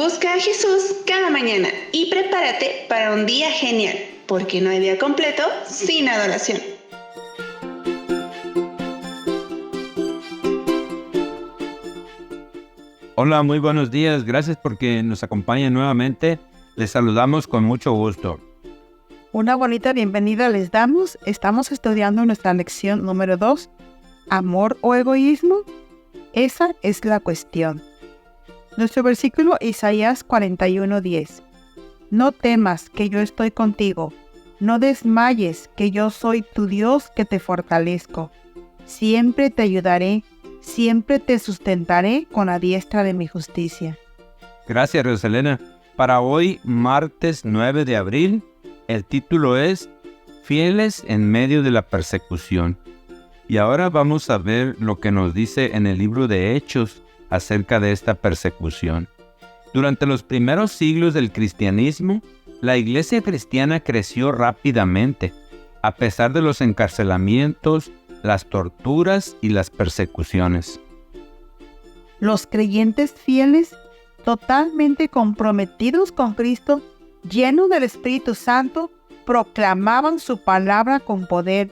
Busca a Jesús cada mañana y prepárate para un día genial, porque no hay día completo sin adoración. Hola, muy buenos días. Gracias porque nos acompañan nuevamente. Les saludamos con mucho gusto. Una bonita bienvenida les damos. Estamos estudiando nuestra lección número 2, ¿amor o egoísmo? Esa es la cuestión. Nuestro versículo Isaías 41:10. No temas, que yo estoy contigo. No desmayes, que yo soy tu Dios que te fortalezco. Siempre te ayudaré, siempre te sustentaré con la diestra de mi justicia. Gracias, Rosalena. Para hoy, martes 9 de abril, el título es Fieles en medio de la persecución. Y ahora vamos a ver lo que nos dice en el libro de Hechos acerca de esta persecución. Durante los primeros siglos del cristianismo, la iglesia cristiana creció rápidamente, a pesar de los encarcelamientos, las torturas y las persecuciones. Los creyentes fieles, totalmente comprometidos con Cristo, llenos del Espíritu Santo, proclamaban su palabra con poder,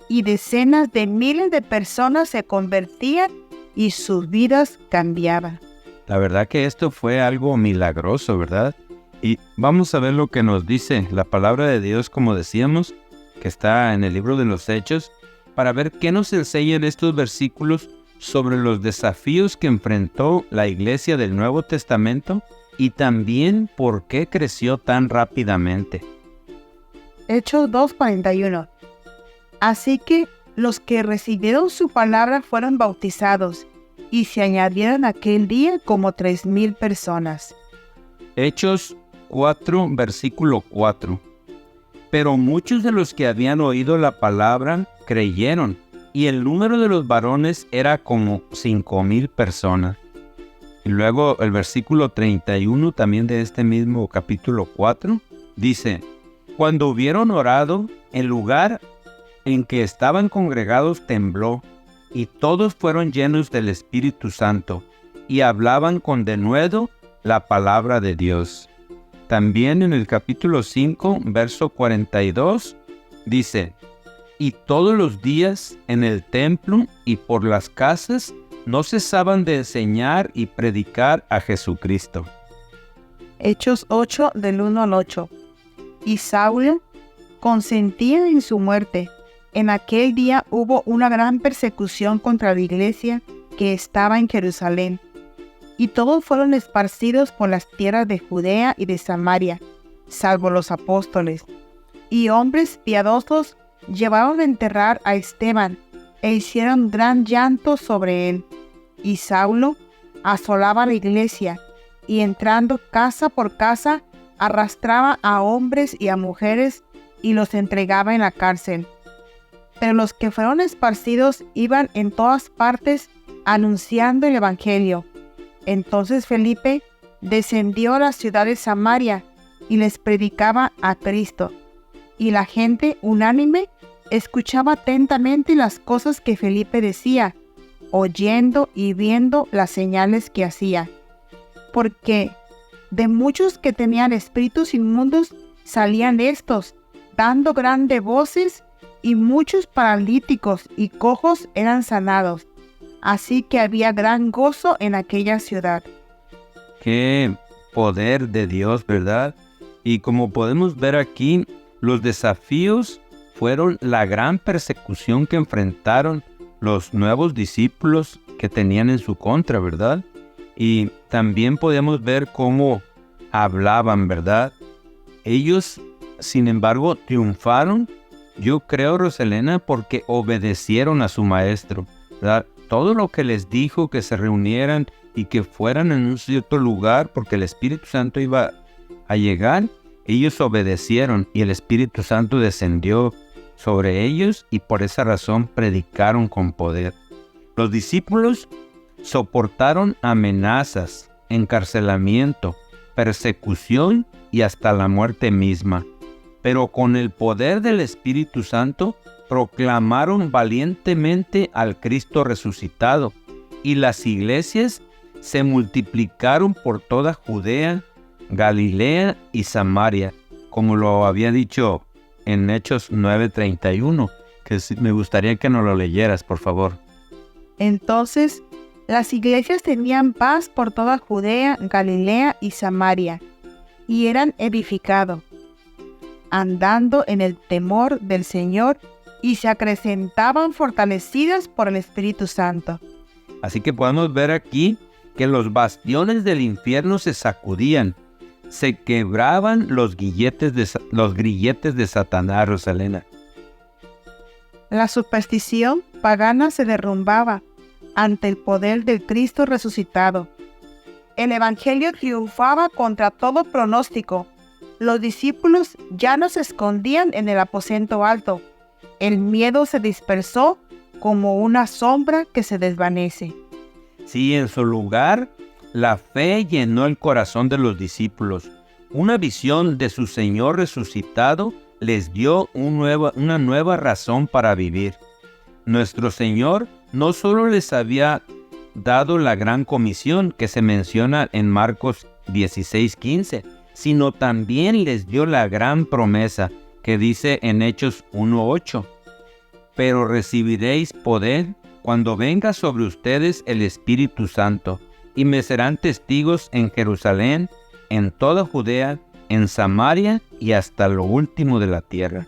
y decenas de miles de personas se convertían y sus vidas cambiaban. La verdad que esto fue algo milagroso, ¿verdad? Y vamos a ver lo que nos dice la palabra de Dios, como decíamos, que está en el libro de los Hechos, para ver qué nos enseñan estos versículos sobre los desafíos que enfrentó la iglesia del Nuevo Testamento y también por qué creció tan rápidamente. Hechos 2:41. Así que los que recibieron su palabra fueron bautizados, y se añadieron aquel día como 3,000 personas. Hechos 4, versículo 4. Pero muchos de los que habían oído la palabra creyeron, y el número de los varones era como 5,000 personas. Y luego el versículo 31 también de este mismo capítulo 4 dice: Cuando hubieron orado, el lugar en que estaban congregados tembló, y todos fueron llenos del Espíritu Santo, y hablaban con denuedo la palabra de Dios. También en el capítulo 5, verso 42, dice: Y todos los días en el templo y por las casas no cesaban de enseñar y predicar a Jesucristo. Hechos 8, del 1 al 8. Y Saulo consentía en su muerte. En aquel día hubo una gran persecución contra la iglesia que estaba en Jerusalén, y todos fueron esparcidos por las tierras de Judea y de Samaria, salvo los apóstoles. Y hombres piadosos llevaron a enterrar a Esteban, e hicieron gran llanto sobre él. Y Saulo asolaba la iglesia, y entrando casa por casa, arrastraba a hombres y a mujeres, y los entregaba en la cárcel. Pero los que fueron esparcidos iban en todas partes anunciando el evangelio. Entonces Felipe descendió a la ciudad de Samaria y les predicaba a Cristo. Y la gente unánime escuchaba atentamente las cosas que Felipe decía, oyendo y viendo las señales que hacía. Porque de muchos que tenían espíritus inmundos salían estos, dando grandes voces, y muchos paralíticos y cojos eran sanados. Así que había gran gozo en aquella ciudad. Qué poder de Dios, ¿verdad? Y como podemos ver aquí, los desafíos fueron la gran persecución que enfrentaron los nuevos discípulos que tenían en su contra, ¿verdad? Y también podemos ver cómo hablaban, ¿verdad? Ellos, sin embargo, triunfaron. Yo creo, Rosalena, porque obedecieron a su maestro, ¿verdad? Todo lo que les dijo, que se reunieran y que fueran en un cierto lugar, porque el Espíritu Santo iba a llegar, ellos obedecieron y el Espíritu Santo descendió sobre ellos y por esa razón predicaron con poder. Los discípulos soportaron amenazas, encarcelamiento, persecución y hasta la muerte misma. Pero con el poder del Espíritu Santo proclamaron valientemente al Cristo resucitado, y las iglesias se multiplicaron por toda Judea, Galilea y Samaria, como lo había dicho en Hechos 9:31, que me gustaría que nos lo leyeras, por favor. Entonces, las iglesias tenían paz por toda Judea, Galilea y Samaria, y eran edificados, andando en el temor del Señor, y se acrecentaban fortalecidas por el Espíritu Santo. Así que podemos ver aquí que los bastiones del infierno se sacudían, se quebraban los grilletes de Satanás, Rosalena. La superstición pagana se derrumbaba ante el poder del Cristo resucitado. El Evangelio triunfaba contra todo pronóstico. Los discípulos ya no se escondían en el aposento alto. El miedo se dispersó como una sombra que se desvanece. Sí, en su lugar, la fe llenó el corazón de los discípulos. Una visión de su Señor resucitado les dio una nueva razón para vivir. Nuestro Señor no solo les había dado la gran comisión que se menciona en Marcos 16:15, sino también les dio la gran promesa que dice en Hechos 1:8. Pero recibiréis poder cuando venga sobre ustedes el Espíritu Santo, y me serán testigos en Jerusalén, en toda Judea, en Samaria y hasta lo último de la tierra.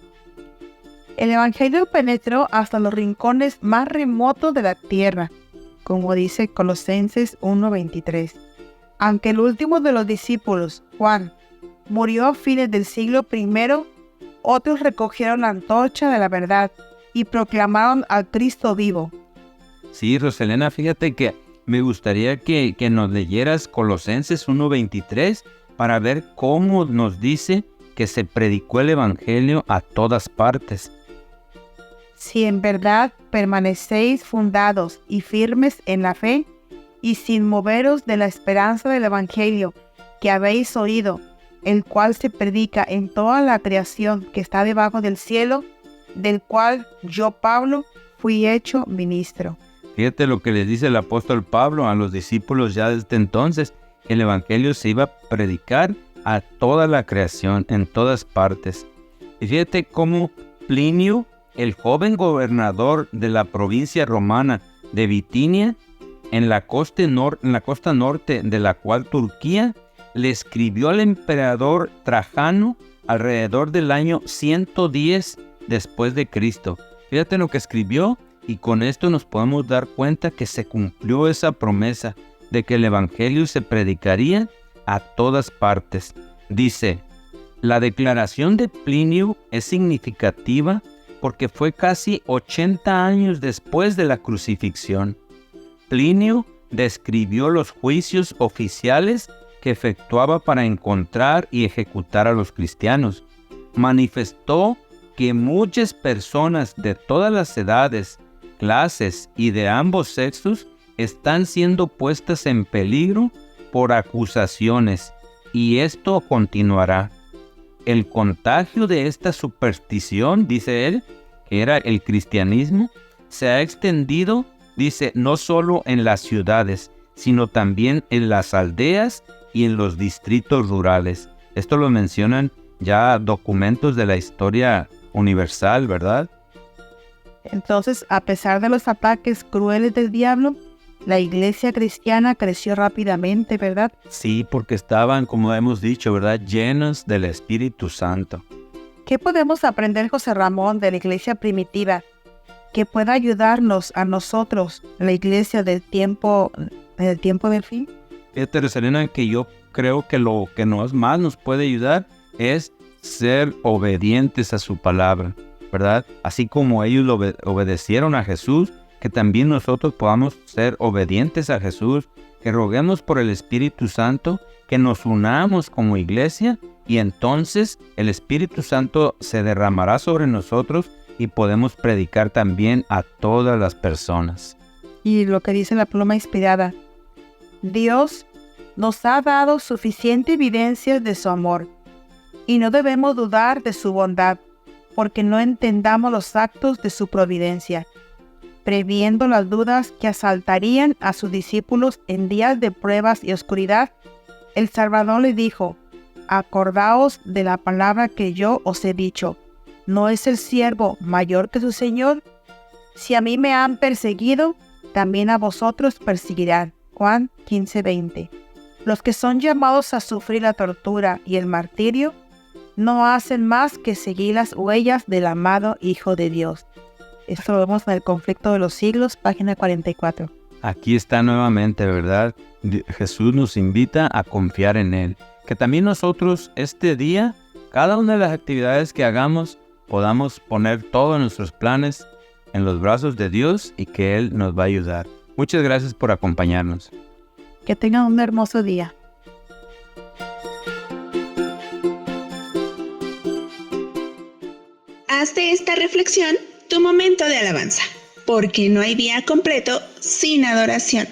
El Evangelio penetró hasta los rincones más remotos de la tierra, como dice Colosenses 1:23. Aunque el último de los discípulos, Juan, murió a fines del siglo I, otros recogieron la antorcha de la verdad y proclamaron al Cristo vivo. Sí, Rosalena, fíjate que me gustaría que nos leyeras Colosenses 1:23 para ver cómo nos dice que se predicó el Evangelio a todas partes. Si en verdad permanecéis fundados y firmes en la fe, y sin moveros de la esperanza del Evangelio que habéis oído, el cual se predica en toda la creación que está debajo del cielo, del cual yo, Pablo, fui hecho ministro. Fíjate lo que les dice el apóstol Pablo a los discípulos ya desde entonces. El Evangelio se iba a predicar a toda la creación, en todas partes. Y fíjate cómo Plinio, el joven gobernador de la provincia romana de Bitinia, en la costa norte de la actual Turquía, le escribió al emperador Trajano alrededor del año 110 después de Cristo. Fíjate lo que escribió, y con esto nos podemos dar cuenta que se cumplió esa promesa de que el Evangelio se predicaría a todas partes. Dice, la declaración de Plinio es significativa porque fue casi 80 años después de la crucifixión. Plinio describió los juicios oficiales que efectuaba para encontrar y ejecutar a los cristianos. Manifestó que muchas personas de todas las edades, clases y de ambos sexos están siendo puestas en peligro por acusaciones, y esto continuará. El contagio de esta superstición, dice él, que era el cristianismo, se ha extendido, dice, no solo en las ciudades, sino también en las aldeas y en los distritos rurales. Esto lo mencionan ya documentos de la historia universal, ¿verdad? Entonces, a pesar de los ataques crueles del diablo, la iglesia cristiana creció rápidamente, ¿verdad? Sí, porque estaban, como hemos dicho, ¿verdad?, llenos del Espíritu Santo. ¿Qué podemos aprender, José Ramón, de la iglesia primitiva que pueda ayudarnos a nosotros, la iglesia del tiempo del fin? Fíjate, Rosalena, que yo creo que lo que más nos puede ayudar es ser obedientes a su palabra, ¿verdad? Así como ellos obedecieron a Jesús, que también nosotros podamos ser obedientes a Jesús, que roguemos por el Espíritu Santo, que nos unamos como iglesia, y entonces el Espíritu Santo se derramará sobre nosotros y podemos predicar también a todas las personas. Y lo que dice la pluma inspirada, Dios nos ha dado suficiente evidencia de su amor, y no debemos dudar de su bondad, porque no entendamos los actos de su providencia. previendo las dudas que asaltarían a sus discípulos en días de pruebas y oscuridad, el Salvador les dijo: acordaos de la palabra que yo os he dicho, ¿no es el siervo mayor que su Señor? Si a mí me han perseguido, también a vosotros perseguirán. Juan 15:20. Los que son llamados a sufrir la tortura y el martirio no hacen más que seguir las huellas del amado Hijo de Dios. Esto lo vemos en el Conflicto de los Siglos, página 44. Aquí está nuevamente, ¿verdad? Jesús nos invita a confiar en Él. Que también nosotros este día, cada una de las actividades que hagamos, podamos poner todos nuestros planes en los brazos de Dios y que Él nos va a ayudar. Muchas gracias por acompañarnos. Que tengan un hermoso día. Haz de esta reflexión tu momento de alabanza, porque no hay día completo sin adoración.